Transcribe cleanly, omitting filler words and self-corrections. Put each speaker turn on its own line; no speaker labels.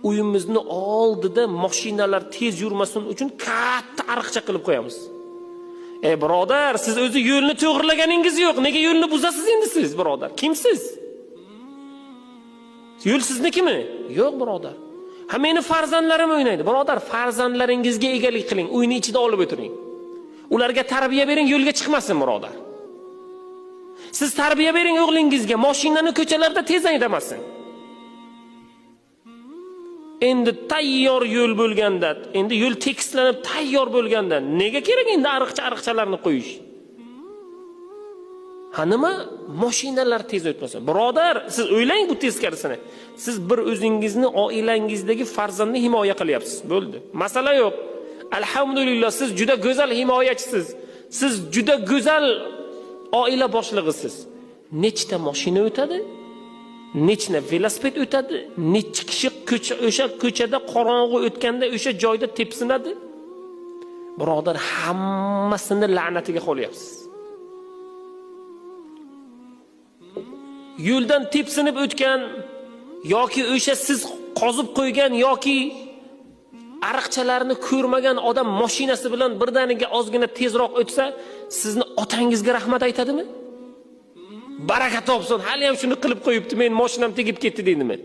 uyimizni oldida mashinalar tez yurmasin uchun katta ariqcha qilib qo'yamiz. Birodar, siz o'zi yo'lni to'g'rilaganingiz yo'q. Nega yo'lni buzasiz endi siz, birodar? Kimsiz? Yo'l siznikimi? Yo'q, birodar. Ha, meni farzandlarim o'ynaydi. Birodar, farzandlaringizga egalik qiling, uyni ichida olib o'tiring. Ularga tarbiya bering, yo'lga chiqmasin, birodar. Siz tarbiya bering o'g'lingizga, mashinani ko'chalarda tez haydamasin. Endi tayyor yo'l bo'lganda, endi yo'l tekislanib tayyor bo'lganda nega kerak endi ariqchalarni qo'yish? Ha, nima? Mashinalar tez o'tmasin. Birodar, siz o'ylang bu teskarisini. Siz bir o'zingizni, oilangizdagi farzandni himoya qilyapsiz. Bo'ldi. Masala yo'q. Alhamdulillah, siz juda go'zal himoyachisiz. Siz juda go'zal oila boshlig'isiz. Nechta mashina o'tadi? Nechta velosiped o'tadi? Necha kishi o'sha ko'chada qorong'u o'tganda o'sha joyda tepsinadi? Birodar, hammasini la'natiga qo'yapsiz. Yo'ldan tepsinib o'tgan yoki o'sha siz qozib qo'ygan yoki ariqchalarni ko'rmagan odam mashinasi bilan birdaniga ozgina tezroq o'tsa, sizni otangizga rahmat aytadimi? Baraka topsin, hali ham shuni qilib qo'yibdi, men mashinam tegib ketdi deydimi?